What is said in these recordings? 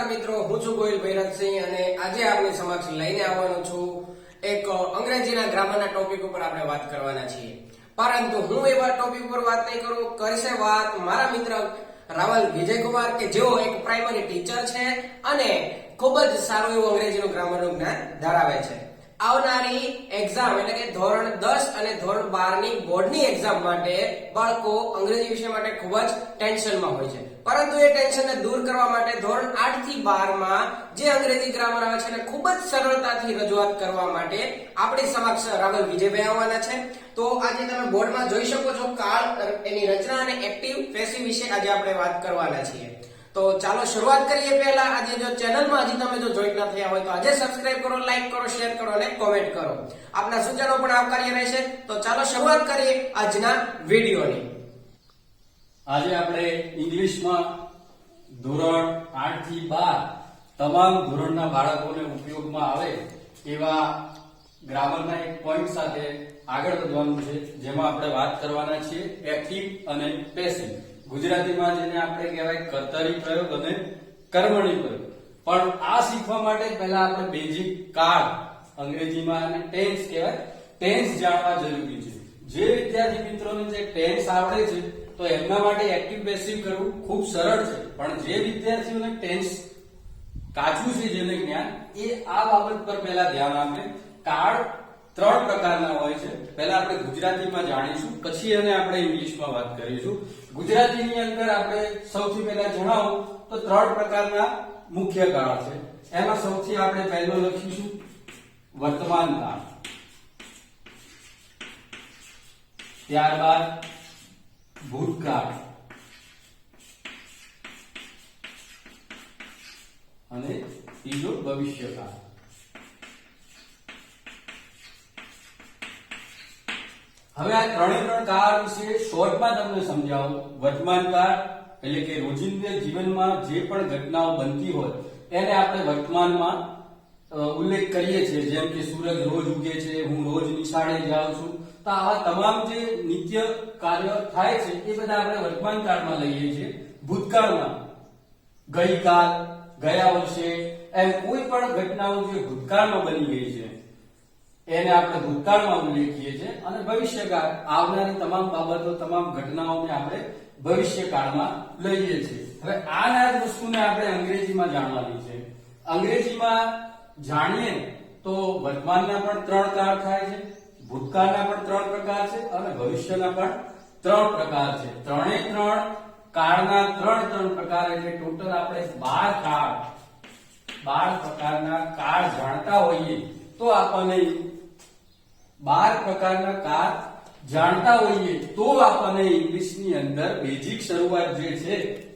નમસ્કાર મિત્રો, હું છું ગોહિલ ભૈરતસિંહ અને આજે આપની સમક્ષ લઈને આવવાનો છું એક અંગ્રેજીના ગ્રામરના ટોપિક ઉપર આપણે વાત કરવાના છીએ. પરંતુ હું એવા ટોપિક ઉપર વાત નહીં કરું, કરશે વાત મારા મિત્ર રાવલ વિજયકુમાર કે જેઓ એક પ્રાઇમરી ટીચર છે અને ખૂબ જ સારું એવું અંગ્રેજીનું ગ્રામરનું જ્ઞાન ધરાવે છે. આવનારી એક્ઝામ એટલે કે ધોરણ 10 અને ધોરણ 12 ની બોર્ડની એક્ઝામ માટે બાળકો અંગ્રેજી વિષય માટે ખૂબ જ ટેન્શનમાં હોય છે. પરંતુ એ ટેન્શનને દૂર કરવા માટે ધોરણ 8 થી 12 માં જે અંગ્રેજી ગ્રામર આવે છે એને ખૂબ જ સરળતાથી રજૂઆત કરવા માટે આપણી સમક્ષ રાવલ વિજયભાઈ આવવાના છે. તો આજે તમે બોર્ડમાં જોઈ શકો છો કાળ એની રચના અને એક્ટિવ પેસિવ વિશે આજે આપણે વાત કરવાના છીએ. તો ચાલો શરૂઆત કરીએ. પહેલા આજે જો ચેનલમાં હજી તમે જો જોઈન ન થયા હોય તો આજે સબસ્ક્રાઇબ કરો, લાઈક કરો, શેર કરો અને કોમેન્ટ કરો. આપના સૂચનો પણ આવકાર્ય રહેશે. તો ચાલો શરૂઆત કરીએ આજના વિડીયોની. આજે આપણે ઇંગ્લિશમાં ધોરણ 8 થી 12 તમામ ધોરણના બાળકોને ઉપયોગમાં આવે એવા ગ્રામરના એક પોઈન્ટ સાથે આગળ વધવાનું છે, જેમાં આપણે વાત કરવાના છીએ એક્ટિવ અને પેસિવ. ગુજરાતીમાં જેને આપણે કહેવાય કર્તરી પ્રયોગ અને કર્મણી પ્રયોગ. પણ આ શીખવા માટે પહેલા આપણે બેઝિક કાળ અંગ્રેજીમાં અને ટેન્સ કહેવાય ટેન્સ જાણવા જરૂરી છે. જે વિદ્યાર્થી મિત્રોને જે ટેન્સ આવડે છે તો એમના માટે એક્ટિવ પેસિવ કરવું ખૂબ સરળ છે. પણ જે વિદ્યાર્થીઓને ટેન્સ કાચું છે જેને જ્ઞાન, એ આ બાબત પર પહેલા ધ્યાન આપે. કાળ 3 પ્રકારના હોય છે. પહેલા આપણે ગુજરાતીમાં જાણીશું, પછી એને આપણે ઇંગ્લિશમાં વાત કરીશું. ગુજરાતીની અંદર આપણે સૌથી પહેલા જણાવું તો 3 પ્રકારના મુખ્ય કાળ છે. એમાં સૌથી આપણે પહેલો લખીશું વર્તમાન કાળ, ત્યારબાદ ભૂતકાળ અને ત્રીજો ભવિષ્યકાળ. હવે આ 3 કાળ વિશે શોર્ટમાં તમને સમજાવું. વર્તમાન કાળ એટલે કે રોજિંદા જીવનમાં જે પણ ઘટનાઓ બનતી હોય એને આપણે વર્તમાનમાં ઉલ્લેખ કરીએ છીએ. જેમ કે સૂરજ રોજ ઉગે છે, હું રોજ નિશાળે જાઉં છું. તો આવા તમામ જે નિત્ય કાર્ય થાય છે એ બધા આપણે વર્તમાન કાળમાં લઈએ છીએ. ભૂતકાળમાં ગઈકાલ, ગયા વર્ષે એમ કોઈ પણ ઘટનાઓ જે ભૂતકાળમાં બની ગઈ છે એને આપણે ભૂતકાળમાં ઉલ્લેખીએ છીએ. અને ભવિષ્યકાળ આવનારી તમામ બાબતો, તમામ ઘટનાઓને આપણે ભવિષ્યકાળમાં લઈએ છીએ. હવે આ જ વસ્તુને આપણે અંગ્રેજીમાં જાણવાની છે. અંગ્રેજીમાં જાણીએ તો વર્તમાનના પણ 3 કાળ થાય છે, ભૂતકાળના પણ 3 પ્રકાર છે અને ભવિષ્યના પણ 3 પ્રકાર છે. 3 કાળના 3 પ્રકાર એટલે ટોટલ આપણે 12 પ્રકારના કાળ જાણતા હોઈએ તો આપણને 12 પ્રકારના કાળ જાણતા હોઈએ તો આપણને ઇંગ્લિશની અંદર બેઝિક શરૂઆત જે છે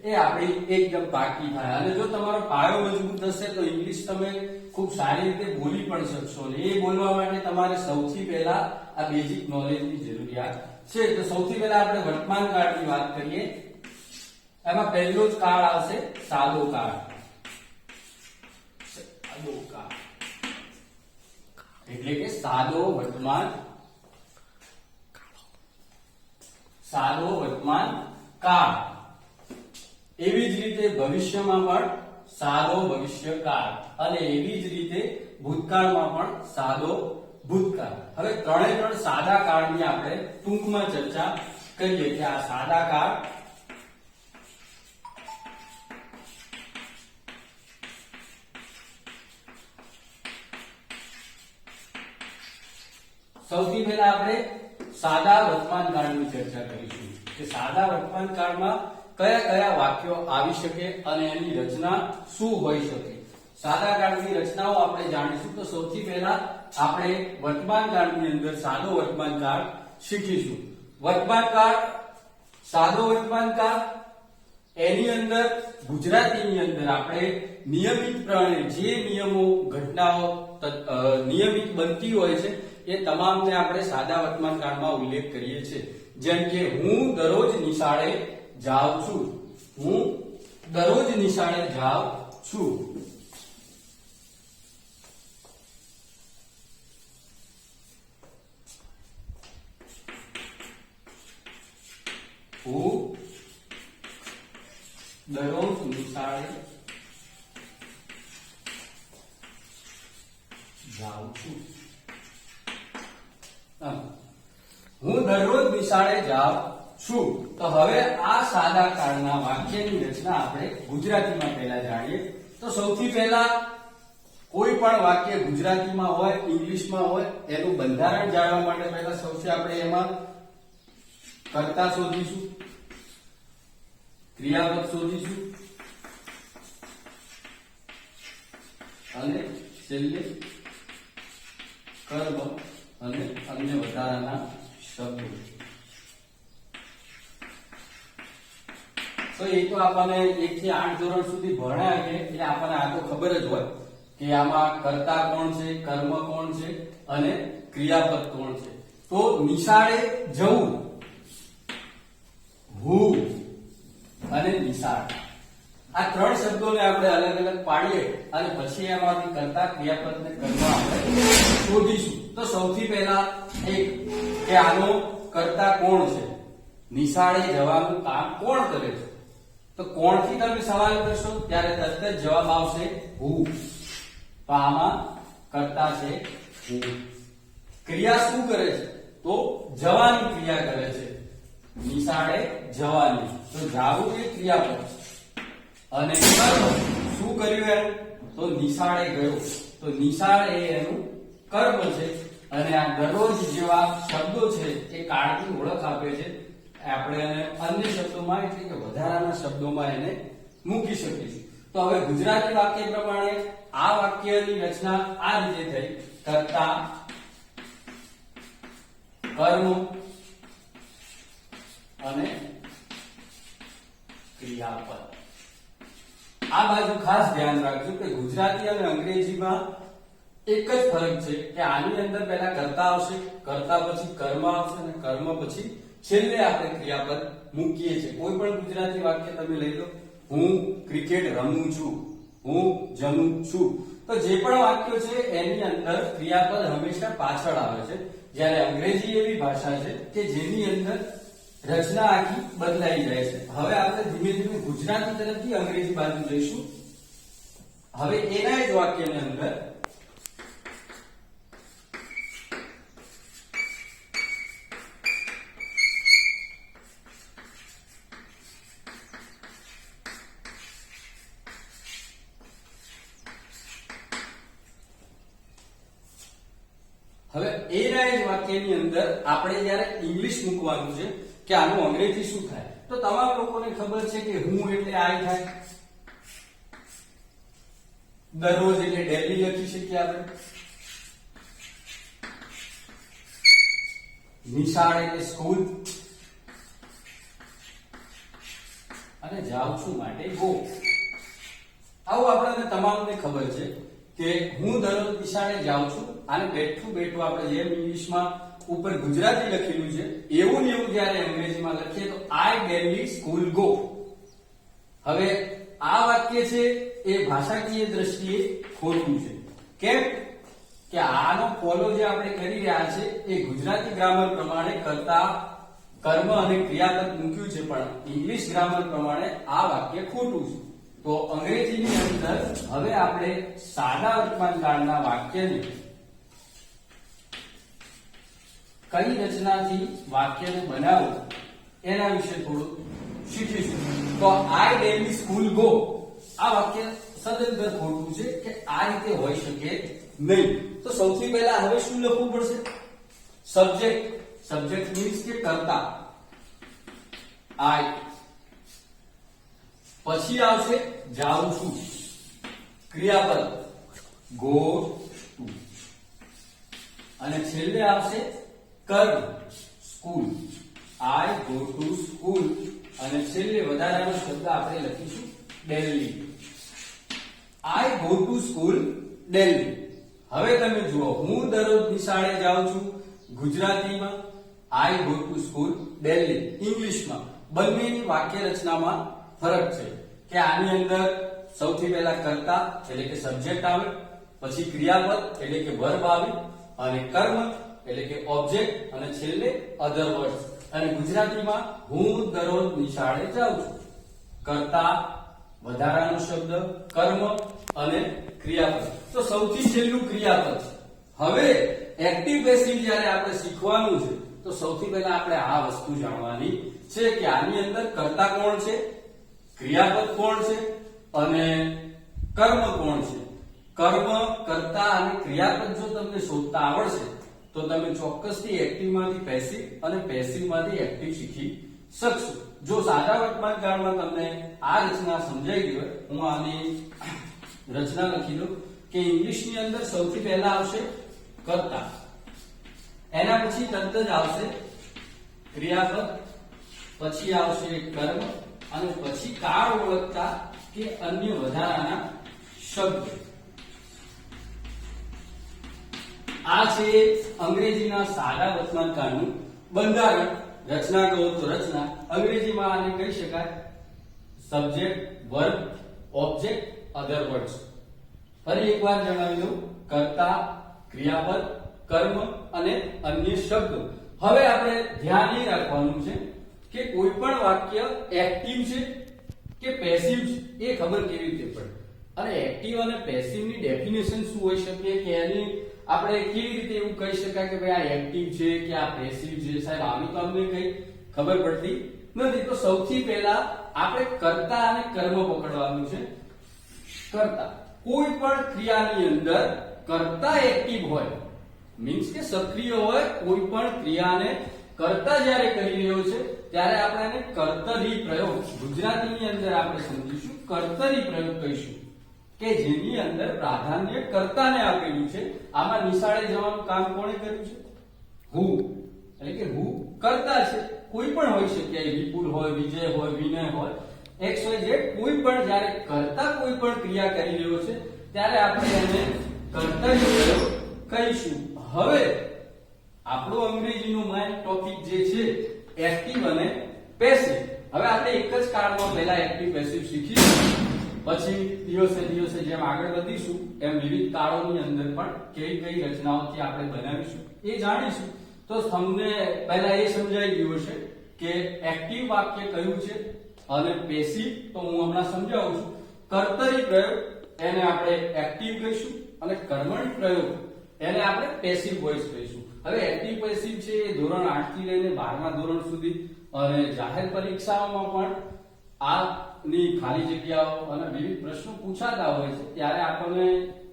એ આપણી એકદમ પાકી થાય. અને જો તમારો પાયો મજબૂત હશે તો ઇંગ્લિશ તમે ખૂબ સારી રીતે બોલી પણ શકશો. અને એ બોલવા માટે તમારે સૌથી પહેલા આ બેઝિક નોલેજની જરૂરિયાત છે. તો સૌથી પહેલા આપણે વર્તમાન કાળની વાત કરીએ. એમાં પહેલો જ કાળ આવશે સાદો કાળ. સાદો કાળ એટલે કે સાદો વર્તમાન કાળ. એવી જ રીતે ભવિષ્યમાં પણ સાદો ભવિષ્યકાળ અને એવી જ રીતે ભૂતકાળમાં પણ સાદો ભૂતકાળ. હવે 3 સાદા કાળની આપણે ટૂંકમાં ચર્ચા કરીએ કે આ સાદા કાળ સૌથી પહેલા આપણે સાદા વર્તમાન કાળની ચર્ચા કરીશું કે સાદા વર્તમાન કાળમાં કયા કયા વાક્યો આવી શકે અને એની રચના શું હોઈ શકે. સાદા કાળની રચનાઓ આપણે જાણીશું. તો સૌથી પહેલા આપણે વર્તમાન કાળની અંદર સાદો વર્તમાન કાળ શીખીશું. વર્તમાન કાળ, સાદો વર્તમાન કાળ, એની અંદર ગુજરાતીની અંદર આપણે નિયમિતપણે જે નિયમો, ઘટનાઓ નિયમિત બનતી હોય છે એ તમામને આપણે સાદા વર્તમાન કાળમાં ઉલ્લેખ કરીએ છીએ. જેમ કે હું દરરોજ નિશાળે જાઉં છું. હું દરરોજ નિશાળે જાઉં છું. હું દરરોજ નિશાળે જાઉં છું. હું દરરોજ નિશાળે જાઉં છું. તો હવે આ સાદા કાળના વાક્યની રચના આપણે ગુજરાતીમાં પહેલા જાણીએ. તો સૌથી પહેલા કોઈ પણ વાક્ય ગુજરાતીમાં હોય ઇંગ્લિશમાં હોય એનું બંધારણ જાણવા માટે પહેલા સૌથી આપણે એમાં કર્તા શોધીશું, ક્રિયાપદ શોધીશું અને છેલ્લે કર્મ અને અન્ય વધારાના શબ્દો. તો એ તો આપણને 1 થી 8 ધોરણ સુધી ભણ્યા છે એટલે આપણને આ તો ખબર જ હોય કે આમાં કર્તા કોણ છે, કર્મ કોણ છે અને ક્રિયાપદ કોણ છે. તો નિશાળે જવું, હું અને નિશાળ, આ 3 શબ્દોને આપણે અલગ અલગ પાડીએ અને પછી એમાંથી કર્તા, ક્રિયાપદ ને કર્મ આપણે શોધીશું. તો સૌથી પહેલા એક કે આનો કર્તા કોણ છે, નિશાળે જવાનું કામ કોણ કરે છે. તો કોણથી તમે સવાલ કરશો ત્યારે તરત જ જવાબ આવશે હું. તો આમાં કર્તા છે હું. ક્રિયા શું કરે છે? તો જવાની ક્રિયા કરે છે, નિશાળે જવાની. તો જાવું એ ક્રિયાપદ અને કર્મ શું કર્યું એનું? તો નિશાળે ગયો. તો નિશાળ એ એનું કર્મ છે અને આ દરરોજ જેવા શબ્દો છે એ કાળની ઓળખ આપે છે. આપણે એને અન્ય શબ્દોમાં એટલે કે વધારાના શબ્દોમાં એને મૂકી શકીશું. તો હવે ગુજરાતી વાક્ય પ્રમાણે આ વાક્યની રચના આ રીતે થઈ: કર્તા, કર્મ અને ક્રિયાપદ. આ બાજુ ખાસ ધ્યાન રાખજો કે ગુજરાતી અને અંગ્રેજીમાં એક જ ફરક છે કે આની અંદર પહેલા કર્તા આવશે, કર્તા પછી કર્મ આવશે અને કર્મ પછી છેલ્લે આપણે ક્રિયાપદ મૂકીએ છીએ. કોઈ પણ ગુજરાતી વાક્ય તમે લઈ લો, હું ક્રિકેટ રમું છું, હું જમું છું, તો જે પણ વાક્યો છે એની અંદર ક્રિયાપદ હંમેશા પાછળ આવે છે. જ્યારે અંગ્રેજી એવી ભાષા છે કે જેની અંદર રચના આખી બદલાઈ જાય છે. હવે આપણે ધીમે ધીમે ગુજરાતી તરફથી અંગ્રેજી બાજુ જઈશું. હવે એના જ વાક્યની અંદર વાક્યની અંદર આપણે જ્યારે ઇંગ્લિશ મૂકવાનું છે કે આનું અંગ્રેજી શું થાય, તો તમામ લોકોને ખબર છે કે હું એટલે આઈ થાય, દરરોજ એટલે ડેલી લખી શકીએ આપણે, નિશાળ એટલે સ્કૂલ, અને જાઉં છું માટે ગો. આવું આપણને તમામને ખબર છે કે હું દરરોજ નિશાળે જાઉં છું. આને બેઠું બેઠું આપણે જેમ ઇંગ્લિશમાં ઉપર ગુજરાતી લખેલું છે એવું ને એવું જ્યારે અંગ્રેજીમાં લખીએ તો આઈ ડેલી સ્કૂલ ગો. હવે આ વાક્ય છે એ ભાષાકીય દ્રષ્ટિએ ખોટું છે. કેમ કે આનો ફોલો જે આપણે કરી રહ્યા છે એ ગુજરાતી ગ્રામર પ્રમાણે કરતા કર્મ અને ક્રિયાપદ મૂક્યું છે, પણ ઇંગ્લિશ ગ્રામર પ્રમાણે આ વાક્ય ખોટું છે. તો અંગ્રેજીની અંદર હવે આપણે સાદા વર્તમાન કાળના વાક્યને કઈ રચનાથી વાક્યને બનાવવું એના વિશે થોડું શીખીશું. તો આઈ ડેલી સ્કૂલ ગો આ વાક્ય સદંતર ખોટું છે કે આ રીતે હોઈ શકે નહીં. તો સૌથી પહેલા હવે શું લખવું પડશે? સબ્જેક્ટ. સબ્જેક્ટ મીન્સ કે કર્તા આઈ, પછી આવશે જાઉં છું, ક્રિયાપદ ગો ટુ, અને છેલ્લે આવશે કર્મ school, I go to school, અને છેલ્લે વધારાનો શબ્દ આપણે લખીશું daily, I go to school daily. હવે તમે જુઓ, હું દરરોજ નિશાળે જાઉં છું ગુજરાતીમાં, I go to school daily ઇંગ્લિશમાં. બંનેની વાક્ય રચનામાં ફરક છે કે આની અંદર સૌથી પહેલા કર્તા એટલે કે સબ્જેક્ટ આવે, પછી ક્રિયાપદ એટલે કે વર્બ આવે, અને કર્મ એટલે કે ઓબ્જેક્ટ, અને છેલ્લે અધર વર્ડ્સ. અને ગુજરાતીમાં હું દરરોજ નિશાળે જાઉં છું, કર્તા, વધારાનો શબ્દ, કર્મ અને ક્રિયાપદ. તો સૌથી છેલ્લું ક્રિયાપદ હવે એક્ટિવ પેસિવ જ્યારે આપણે શીખવાનું છે તો સૌથી પહેલા આપણે આ વસ્તુ જાણવાની છે કે આની અંદર કર્તા કોણ છે, ક્રિયાપદ કોણ છે અને કર્મ કોણ છે. કર્મ, કર્તા અને ક્રિયાપદ જો તમને શોધતા આવડશે તો તમે ચોક્કસથી એક્ટિવમાંથી પેસિવ અને પેસિવમાંથી એક્ટિવ શીખી શકશો. જો સાદા વર્તમાન કાળમાં તમને આ રચના સમજાઈ ગઈ હોય, હું આની રચના લખી દઉં કે ઇંગ્લિશની અંદર સૌથી પહેલા આવશે કર્તા, એના પછી તરત જ આવશે ક્રિયાપદ, પછી આવશે કર્મ અને પછી કાળ ઓળખતા કે અન્ય વધારાના શબ્દ. આ છે અંગ્રેજીના સાદા વર્તમાન કાળનું બંધારણ. રચના કહો તો રચના, અંગ્રેજીમાં આને કહી શકાય સબ્જેક્ટ, વર્બ, ઓબ્જેક્ટ, અધર વર્ડ્સ. ફરી એકવાર જણાવી દઉં, કર્તા, ક્રિયાપદ, કર્મ અને અન્ય શબ્દો. હવે આપણે ધ્યાન એ રાખવાનું છે કે કોઈ પણ વાક્ય એક્ટિવ છે કે પેસિવ છે એ ખબર કેવી રીતે પડે, અને એક્ટિવ અને પેસિવની ડેફિનેશન શું હોઈ શકે કે એની આપણે કેવી રીતે એવું કહી શકાય કે ભાઈ આ એક્ટિવ છે કે આ પેસિવ છે. સાહેબ આનું તો અમને કઈ ખબર પડતી નથી. તો સૌથી પહેલા આપણે કર્તા અને કર્મ પકડવાનું છે. કર્તા, કોઈ પણ ક્રિયાની અંદર કર્તા એક્ટિવ હોય, મીન્સ કે સક્રિય હોય, કોઈ પણ ક્રિયાને કર્તા જ્યારે કરી રહ્યો છે ત્યારે આપણે એને કર્તરી પ્રયોગ, ગુજરાતીની અંદર આપણે સમજીશું કર્તરી પ્રયોગ કહીશું કે જેની અંદર પ્રાધાન્ય કર્તાને આપેલું છે. આમાં નિશાળે જવાનું કામ કોણે કર્યું છે? હું, એટલે કે હું કર્તા છે. કોઈ પણ હોઈ શકે, વિપુલ હોય, વિજય હોય, વિનય હોય, XYZ, કોઈ પણ જ્યારે કર્તા કોઈ પણ ક્રિયા કરી રહ્યો છે ત્યારે આપણે એને કર્તરી પ્રયોગ કહીશું. હવે આપણો અંગ્રેજીનો મેઇન ટોપિક જે છે એક્ટિવ અને પેસિવ. હવે આપણે એક જ કાળમાં પહેલા એક્ટિવ પેસિવ શીખીશું, પછી દિવસે દિવસે જેમ આગળ વધીશું એમ વિવિધ કાળોની અંદર પણ કઈ કઈ રચનાઓથી આપણે બનાવીશું એ જાણીશું. તો તમને પહેલા એ સમજાઈ ગયું હશે કે એક્ટિવ વાક્ય કયું છે અને પેસિવ તો હું હમણાં સમજાવું છું. કર્તરી પ્રયોગ એને આપણે એક્ટિવ કહીશું અને કર્મણી પ્રયોગ એને આપણે પેસિવ વોઇસ કહીશું. હવે એક્ટિવ પેસિવ છે એ ધોરણ 8 થી લઈને 12મા ધોરણ સુધી અને જાહેર પરીક્ષાઓમાં પણ આ ની ખાલી જગ્યાઓ અને વિવિધ પ્રશ્નો પૂછાતા હોય છે ત્યારે આપણને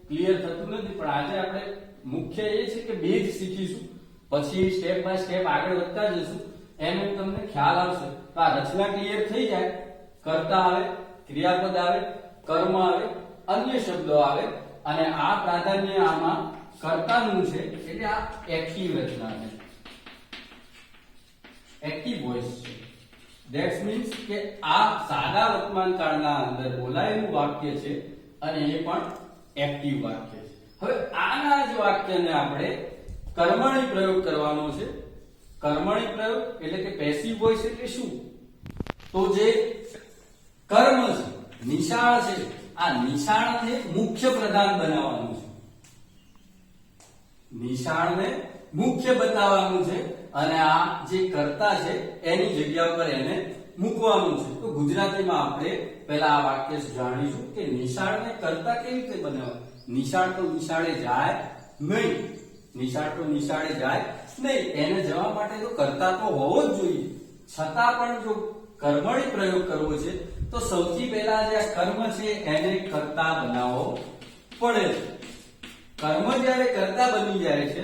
ક્લિયર થતું નથી. પણ આજે આપણે મુખ્ય એ છે કે બેઝ શીખીશું, પછી સ્ટેપ બાય સ્ટેપ આગળ વધતા જશું એમ તમને ખ્યાલ આવશે. તો આ રચના ક્લિયર થઈ જાય, કર્તા આવે, ક્રિયાપદ આવે, કર્મ આવે, અન્ય શબ્દો આવે અને આ પ્રાધાન્ય આમાં કર્તાનું છે એટલે આ એક્ટિવ રચના છે, એક્ટિવ વોઇસ છે. ધેટ્સ મીન્સ કે આ સાદા વર્તમાન કાળના અંદર બોલાયેલું વાક્ય છે અને એ પણ એક્ટિવ વાક્ય છે. હવે આના જ વાક્યને આપણે કર્મણી પ્રયોગ કરવાનો છે. કર્મણી પ્રયોગ એટલે કે પેસિવ વોઇસ એટલે શું? તો જે કર્મ છે, નિશાળ છે, આ નિશાળને મુખ્ય પ્રધાન બનાવવાનું છે. નિશાળને મુખ્ય બતાવવાનું છે અને આ જે કર્તા છે એની જગ્યા પર એને મૂકવાનું છે. તો ગુજરાતીમાં આપણે પહેલા આ વાક્ય જાણીશું કે નિશાળને કર્તા કેવી રીતે બનાવવા. નિશાળ તો નિશાળે જાય નહીં, નિશાળ તો નિશાળે જાય નહીં, એને જવા માટે તો કર્તા તો હોવો જ જોઈએ. છતાં પણ જો કર્મણી પ્રયોગ કરવો છે તો સૌથી પહેલા જે આ કર્મ છે એને કર્તા બનાવવો પડે છે. કર્મ જ્યારે કર્તા બની જાય છે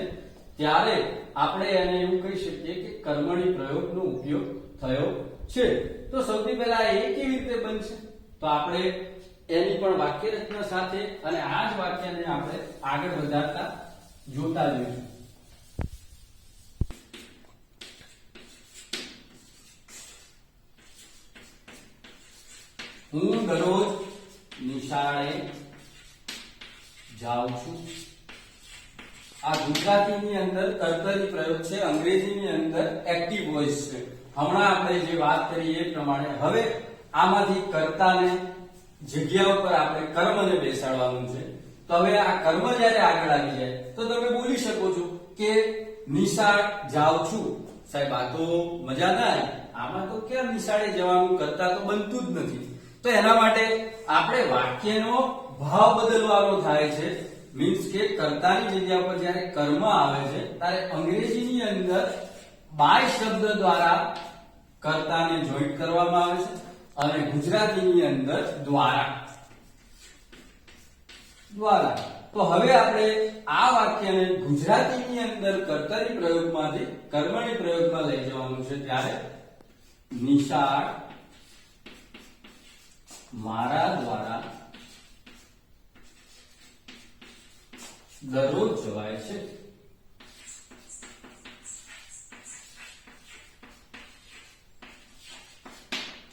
ત્યારે આપણે એને એવું કહી શકીએ કે કર્મણી પ્રયોગનો ઉપયોગ થયો છે. તો સૌથી પહેલા એ કેવી રીતે બનશે તો આપણે એની પણ વાક્ય રચના સાથે અને આ જ વાક્યને આપણે આગળ વધારતા જોતા જઈશું. હું દરરોજ નિશાળે જાઉં છું. આ ગુજરાતીની અંદર કર્તરી પ્રયોગ છે, અંગ્રેજીની અંદર એક્ટિવ વોઇસ છે. હમણાં આપણે જે વાત કરી એ પ્રમાણે હવે આમાંથી કર્તાને જગ્યા ઉપર આપણે કર્મને બેસાડવાનું છે. તો હવે આ કર્મ જ્યારે આગળ આવી જાય તો તમે બોલી શકો છો કે નિશાળ જાઉં છું. સાહેબ આ તો મજા ના આવે, આમાં તો કેમ નિશાળે જવાનું કર્તા તો બનતું જ નથી. તો એના માટે આપણે વાક્યનો ભાવ બદલવાનો થાય છે. મીન્સ કે કર્તાની જગ્યા પર જ્યારે કર્મ આવે છે ત્યારે અંગ્રેજીની અંદર બાય શબ્દ દ્વારા કર્તાને જોઈન્ટ કરવામાં આવે છે અને ગુજરાતીની અંદર દ્વારા. તો હવે આપણે આ વાક્યને ગુજરાતીની અંદર કર્તાની પ્રયોગમાંથી કર્મની પ્રયોગમાં લઈ જવાનું છે. ત્યારે નિશાળ મારા દ્વારા દરરોજ જવાય છે.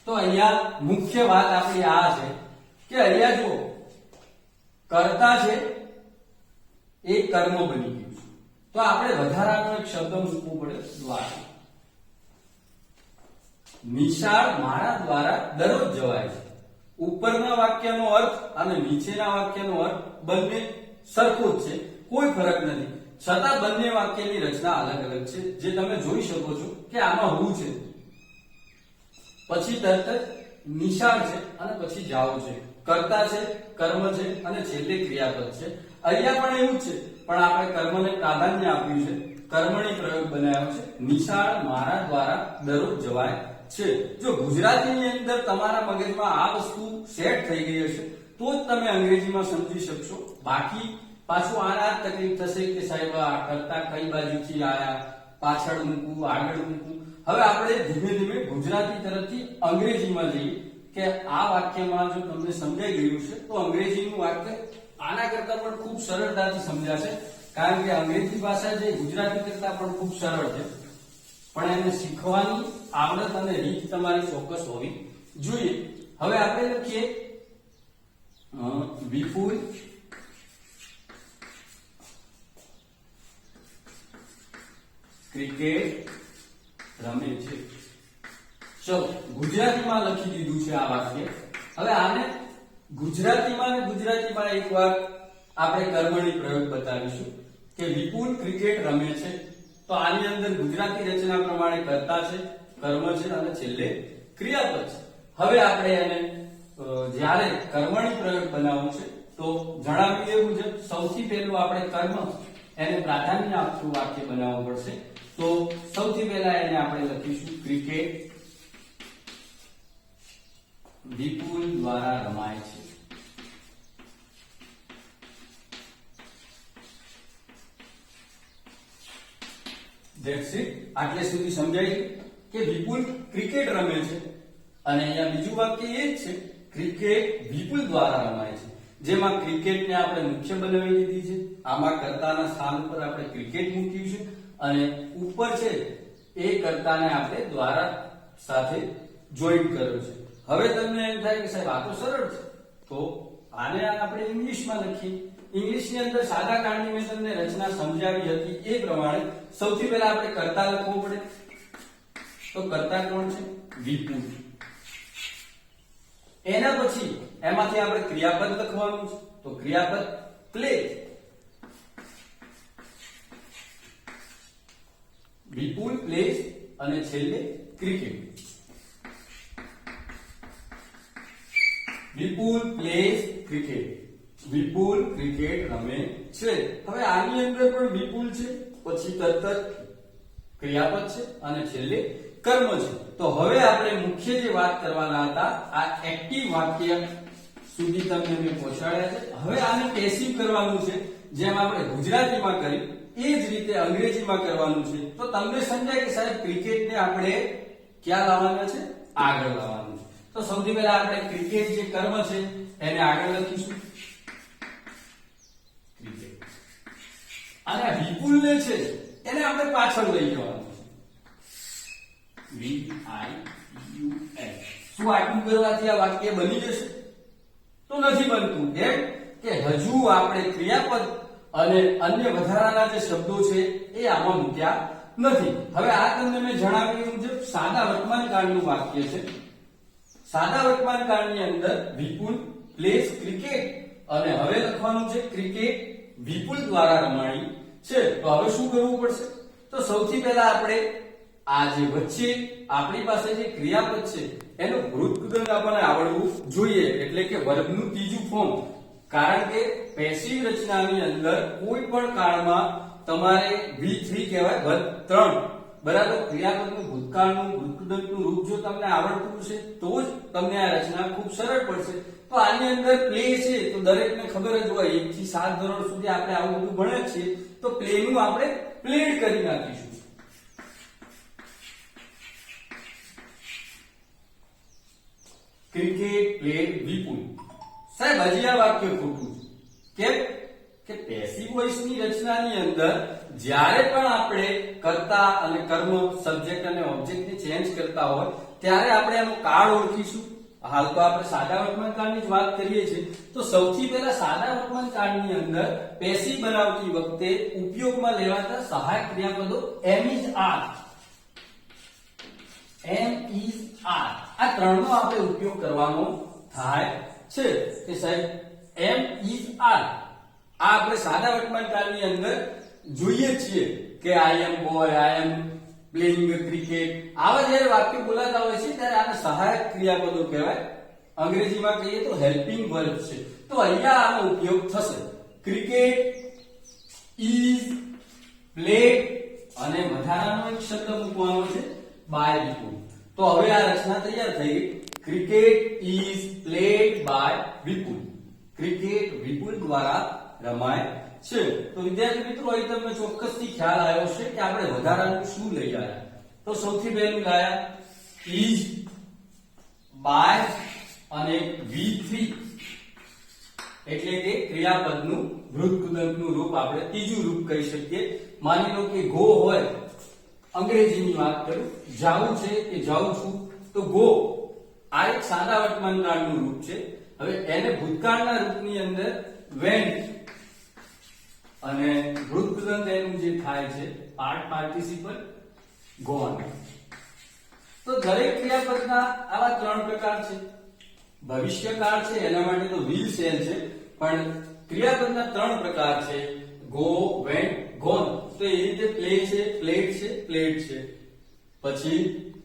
તો અહીંયા મુખ્ય વાત આપણી આ છે કે અહીંયા જો કર્તા છે એ કર્મ બની ગયું છે, તો આપણે વધારાનો એક શબ્દ મૂકવો પડે દ્વારા. નિશાળ મારા દ્વારા દરરોજ જવાય છે. ઉપરના વાક્યનો અર્થ અને નીચેના વાક્યનો અર્થ બંને સરખો જ છે, કોઈ ફરક નથી. છતાં બંને વાક્યની રચના અલગ અલગ છે, જે તમે જોઈ શકો છો કે આમાં હું છે, પછી તરત જ નિશાળ છે અને પછી જાઓ છે. કર્તા છે, કર્મ છે અને છેલ્લે ક્રિયાપદ છે. અહીંયા પણ એવું જ છે, પણ આપણે કર્મને પ્રાધાન્ય આપ્યું છે, કર્મણી પ્રયોગ બનાવ્યો છે. નિશાળ મારા દ્વારા દરરોજ જવાય છે. જો ગુજરાતીની અંદર તમારા મગજમાં આ વસ્તુ સેટ થઈ ગઈ હશે તો જ તમે અંગ્રેજીમાં સમજી શકશો. બાકી પાછું આના જ તકલીફ થશે કે સાહેબ આ કર્તા કઈ બાજુથી આયા, પાછળ મૂકવું, આગળ મૂકવું. હવે આપણે ધીમે ધીમે ગુજરાતી તરફથી અંગ્રેજીમાં જઈએ કે આ વાક્યમાં જો તમને સમજાઈ ગયું છે તો અંગ્રેજીનું વાક્ય આના કરતા પણ ખૂબ સરળતાથી સમજાશે, કારણ કે અંગ્રેજી ભાષા જે ગુજરાતી કરતા પણ ખૂબ સરળ છે, પણ એને શીખવાની આવડત અને રીત તમારી ચોક્કસ હોવી જોઈએ. હવે આપણે લખીએ વિપુલ ક્રિકેટ રમે છે. ચલો ગુજરાતીમાં લખી દીધું છે આ વાક્ય. હવે આને ગુજરાતીમાં એકવાર આપણે કર્મણી પ્રયોગ બતાવીશું કે વિપુલ ક્રિકેટ રમે છે. તો આની અંદર ગુજરાતી રચના પ્રમાણે કર્તા છે, કર્મ છે અને છેલ્લે ક્રિયાપદ છે. હવે આપણે એને જ્યારે કર્મણી પ્રયોગ બનાવવું છે તો જણાવી એવું છે, સૌથી પહેલું આપણે કર્મ એને પ્રાધાન્ય આપતું વાક્ય બનાવવું પડશે. તો સૌથી પહેલા એને આપણે લખીશું ક્રિકેટ વિપુલ દ્વારા રમાય છે. That's it. આટલે સુધી સમજાય કે વિપુલ ક્રિકેટ રમે છે અને અહીંયા બીજું વાક્ય એ જ છે ક્રિકેટ વિપુલ દ્વારા રમાય છે, જેમાં ક્રિકેટને આપણે મુખ્ય બનાવી દીધી છે. આમાં કર્તાના સ્થાન ઉપર આપણે ક્રિકેટ મૂક્યું છે અને ઉપર છે એ કર્તાને આપણે દ્વારા સાથે જોઈન્ટ કર્યો છે. હવે તમને એમ થાય કે સાહેબ આ તો સરળ છે, તો આને આપણે ઇંગ્લિશમાં લખીએ. ઇંગ્લિશની અંદર સાદા કાળની મેં તમને રચના સમજાવી હતી એ પ્રમાણે સૌથી પહેલા આપણે કર્તા લખવો પડે. તો કર્તા કોણ છે? વિપુલ. એના પછી એમાંથી આપણે ક્રિયાપદ લખવાનું છે. તો ક્રિયાપદ પ્લે. વિપુલ પ્લેસ અને છેલ્લે ક્રિકેટ. વિપુલ પ્લેસ ક્રિકેટ. વિપુલ ક્રિકેટ રમે છે. હવે આની અંદર પણ વિપુલ છે, પછી તરત જ ક્રિયાપદ છે અને છેલ્લે કર્મ છે. તો હવે આપણે મુખ્ય જે વાત કરવાના હતા આ એક્ટિવ વાક્ય સુધી તમને મેં પહોંચાડ્યા છે. હવે આને પેસિવ કરવાનું છે, જેમ આપણે ગુજરાતીમાં કર્યું એ જ રીતે અંગ્રેજીમાં કરવાનું છે. તો તમને સમજાય કે સાહેબ ક્રિકેટને આપણે ક્યાં લાવવાના છે? આગળ લાવવાનું છે. તો સૌથી પહેલા આપણે ક્રિકેટ જે કર્મ છે એને આગળ લખીશું ક્રિકેટ, અને વિપુલને છે એને આપણે પાછળ લઈ જવાનું છે VIUL. શું આટલું કરવાથી આ વાક્ય બની જશે? તો નથી બનતું. કેમ કે હજુ આપણે ક્રિયાપદ અને અન્ય વધારાના જે શબ્દો છે એ આમાં મૂક્યા નથી. હવે આ તમને મેં જણાવ્યું મુજબ સાદા વર્તમાન કાળનું વાક્ય છે. સાદા વર્તમાન કાળની અંદર વિપુલ પ્લેસ ક્રિકેટ અને હવે લખવાનું છે ક્રિકેટ વિપુલ દ્વારા રમાણી છે. તો હવે શું કરવું પડશે? તો સૌથી પહેલા આપણે આ જે વચ્ચે આપણી પાસે જે ક્રિયાપદ છે એનું વૃત્તગત આપણને આવડવું જોઈએ, એટલે કે વર્બનું ત્રીજું ફોર્મ કારણ કે પેસિવ રચનાની અંદર કોઈ પણ કાળમાં તમારે V3 કહેવાય વર્ગ 3 બરાબર ક્રિયાપદનું ભૂતકાળનું ભૂતકૃદંતનું રૂપ જો તમને આવડતું છે તો જ તમને આ રચના ખૂબ સરળ પડશે. તો આની અંદર પ્લે છે તો દરેકને ખબર જ હોય 1 થી 7 ધોરણ સુધી આપણે આવું બધું ભણ્યા છીએ. તો પ્લે નું આપણે પ્લેડ કરી નાખીશું. ક્રિકેટ પ્લેડ વિપુલ. સાહેબ હજી આ વાક્ય ખોટું છે. કેમ કે પેસિવ વોઇસ ની રચનાની અંદર જ્યારે પણ આપણે કર્તા અને કર્મ સબ્જેક્ટ અને ઓબ્જેક્ટ ને ચેન્જ કરતા હોય ત્યારે આપણે આનો કાળ ઓળખીશું. હાલ તો આપણે સાદા વર્તમાન કાળની જ વાત કરીએ છીએ. તો સૌથી પહેલા સાદા વર્તમાન કાળની અંદર પેસિવ બનાવતી વખતે ઉપયોગમાં લેવાતા સહાયક ક્રિયાપદો am is are, am is are, આ ત્રણનો આપણે ઉપયોગ કરવાનો થાય છે. કે સાહેબ એમ ઇઝ આર આ આપણે સાદા વર્તમાન કાળની અંદર જોઈએ છીએ કે I am boy, I am playing cricket, આવા જ્યારે વાક્યો બોલાતા હોય છે ત્યારે આને સહાયક ક્રિયાપદો કહેવાય. અંગ્રેજીમાં કહીએ તો હેલ્પિંગ વર્બ છે. તો અહીંયા આનો ઉપયોગ થશે. ક્રિકેટ ઇઝ પ્લેડ અને વધારાનો એક શબ્દ મૂકવાનો છે બાય વિપુલ. તો હવે આ રચના તૈયાર થઈ ગઈ. Cricket is played by Vipul. Cricket Vipul દ્વારા રમાય છે. તો વિદ્યાર્થી મિત્રો અહીં તમને ચોક્કસથી ખ્યાલ આવ્યો છે કે આપણે વધારાનું શું લઈ આવ્યા. તો સૌથી પહેલું લાયા ઇઝ બાય અને V3 એટલે કે ક્રિયાપદનું વૃત્તકૃદંતનું રૂપ આપણે ત્રીજું રૂપ કહી શકીએ. માની લો કે ગો હોય, અંગ્રેજીની વાત કરું, જાવું છે કે જાઉં છું તો ગો આ એક સાદા વર્તમાન કાળનું રૂપ છે. હવે એને ભૂતકાળના રૂપની અંદર વેન્ટ અને વૃત્તકૃદંત એનું જે થાય છે પાર્ટ પાર્ટિસિપલ ગોન. તો દરેક ક્રિયાપદના આવા ત્રણ પ્રકાર છે. ભવિષ્યકાળ છે એના માટે તો વિલ સેલ છે, પણ ક્રિયાપદના ત્રણ પ્રકાર છે ગો, વેન્ટ, ગોન. તો એ રીતે પ્લે છે, પ્લેડ છે, પ્લેડ છે. પછી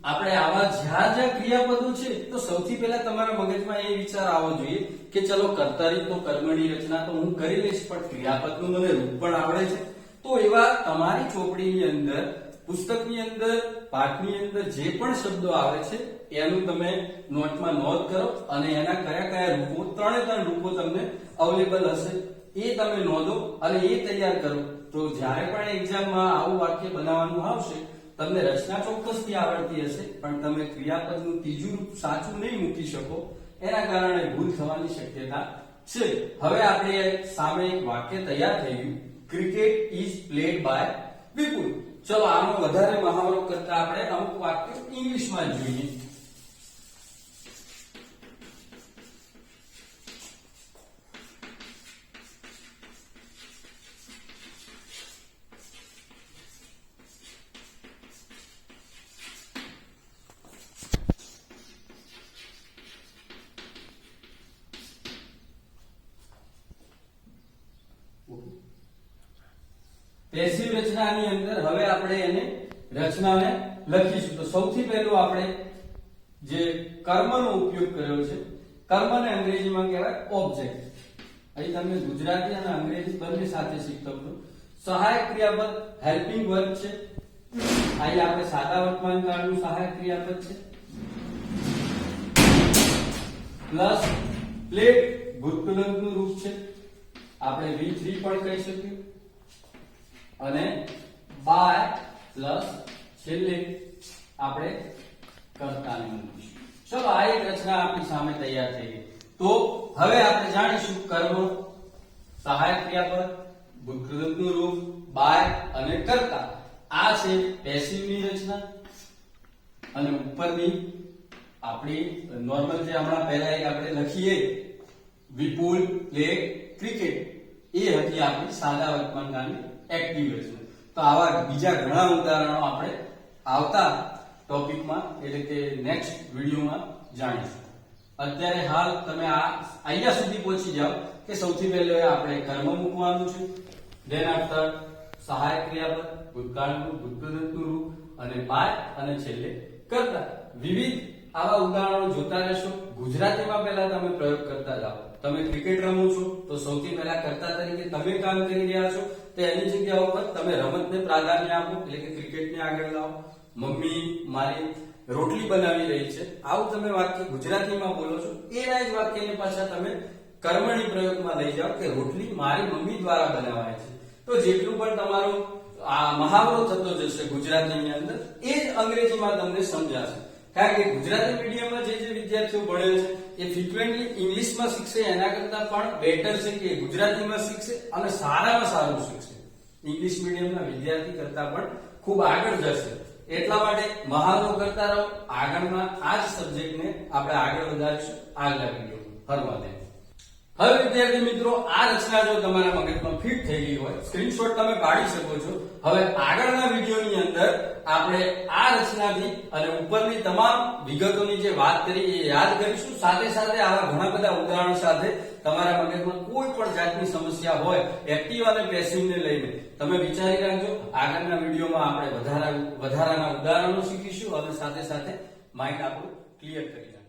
આપણે આવા જ્યાં જ્યાં ક્રિયાપદો છે તો સૌથી પહેલા તમારા મગજમાં એ વિચાર આવવો જોઈએ કે ચલો કર્તારી તો કર્મની રચના તો હું કરી લઈશ, પણ ક્રિયાપદનું મને રૂપ પણ આવડે છે. તો એવા તમારી ચોપડીની અંદર, પુસ્તકની અંદર, પાઠની અંદર જે પણ શબ્દો આવે છે એનું તમે નોટમાં નોંધ કરો અને એના કયા કયા રૂપો, ત્રણે ત્રણ રૂપો તમને અવેલેબલ હશે એ તમે નોંધો અને એ તૈયાર કરો. તો જ્યારે પણ એક્ઝામમાં આવું વાક્ય બનાવવાનું આવશે તમને રચના ચોક્કસથી આવડતી હશે, પણ તમે ક્રિયાપદનું ત્રીજું રૂપ સાચું નહીં મૂકી શકો, એના કારણે ભૂલ થવાની શક્યતા છે. હવે આપણે સામે એક વાક્ય તૈયાર થઈ ગયું, ક્રિકેટ ઇઝ પ્લેડ બાય વિપુલ. ચલો આનો વધારે મહાવરો કરતા આપણે અમુક વાક્ય ઇંગ્લિશમાં જોઈએ. પેસિવ રચનાની અંદર હવે આપણે એને રચનાને લખીશું. તો સૌથી પહેલું આપણે જે કર્મનો ઉપયોગ કર્યો છે, કર્મને અંગ્રેજીમાં કહેવાય ઓબ્જેક્ટ. અહીં તમે ગુજરાતી અને અંગ્રેજી બંને સાથે શીખતો છો. સહાયક ક્રિયાપદ હેલ્પિંગ વર્બ છે. અહીં આપણે સાદા વર્તમાન કાળનું સહાયક ક્રિયાપદ છે. પ્લસ પ્લેડ ભૂતકૃદંતનું રૂપ છે, આપણે V3 પણ કહી શકીએ. અને બાય પ્લસ છેલ્લે આપણે કર્તાને મૂકીશું. ચલો આ એક રચના આપણી સામે તૈયાર થઈ ગઈ. તો હવે આપણે જાણીશું કર્મ, સહાયક ક્રિયાપદ, ભૂતકૃદંતનું રૂપ, બાય અને કર્તા. આ છે પેસિવની રચના. અને ઉપરની આપણી નોર્મલ જે હમણાં પહેલા એક આપણે લખીએ વિપુલ, પ્લેડ, ક્રિકેટ, એ હતી આપણી સાદા વર્તમાન કાળની એક્ટિવ રચના. તો આવા બીજા ઘણા ઉદાહરણો આપણે આવતા ટોપિકમાં એટલે કે નેક્સ્ટ વિડીયોમાં જાણીશું. અત્યારે હાલ તમે અહીંયા સુધી પહોંચી જાઓ કે સૌથી પહેલા આપણે કર્મ મૂકવાનું છે, ધેન આફ્ટર સહાયક ક્રિયાપદ, ભૂતકાળનું, ભૂતકૃદંતનું રૂપ અને બાય અને છેલ્લે કર્તા. વિવિધ આવા ઉદાહરણો જોતા રહેશો. ગુજરાતીમાં પહેલા તમે પ્રયોગ કરતા જાઓ. તમે ક્રિકેટ રમો છો તો સૌથી પહેલા કર્તા તરીકે તમે કામ કરી રહ્યા છો, તો એની જગ્યા ઉપર તમે રમતને પ્રાધાન્ય આપો, એટલે કે ક્રિકેટને આગળ લાવો. મમ્મી મારી રોટલી બનાવી રહી છે, આવું તમે વાક્ય ગુજરાતીમાં બોલો છો. એના જ વાક્યને પાછા તમે કર્મણી પ્રયોગમાં લઈ જાઓ કે રોટલી મારી મમ્મી દ્વારા બનાવાય છે. તો જેટલું પણ તમારું આ મહાવરો થતો જશે ગુજરાતીની અંદર, એ જ અંગ્રેજીમાં તમને સમજાશે. કારણ કે ગુજરાતી મીડિયમમાં જે વિદ્યાર્થીઓ ભણે છે એ ફ્રીક્વન્ટલી ઇંગ્લિશમાં શીખશે એના કરતા પણ બેટર છે કે ગુજરાતીમાં શીખશે અને સારામાં સારું શીખશે. ઇંગ્લિશ મીડિયમના વિદ્યાર્થી કરતા પણ ખૂબ આગળ જશે. એટલા માટે મહાવરો કરતા રહો. આગળમાં આ જ સબ્જેક્ટને આપણે આગળ વધારીશું આગલા વિડીયોમાં. હર મહાદેવ. હવે વિદ્યાર્થી મિત્રો, આ રચના જો તમારા મગજમાં ફિટ થઈ ગઈ હોય, સ્ક્રીનશોટ તમે પાડી શકો છો. હવે આગળના વિડીયોની અંદર આપણે આ રચનાથી અને ઉપરની તમામ વિગતોની જે વાત કરી એ યાદ કરીશું. સાથે સાથે આવા ઘણા બધા ઉદાહરણો સાથે તમારા મગજમાં કોઈ પણ જાતની સમસ્યા હોય એક્ટિવ અને પેસિવને લઈને તમે વિચારી રાખજો. આગળના વિડીયોમાં આપણે વધારાના ઉદાહરણો શીખીશું અને સાથે સાથે માઇન્ડ આપણું ક્લિયર કરી નાખીશું.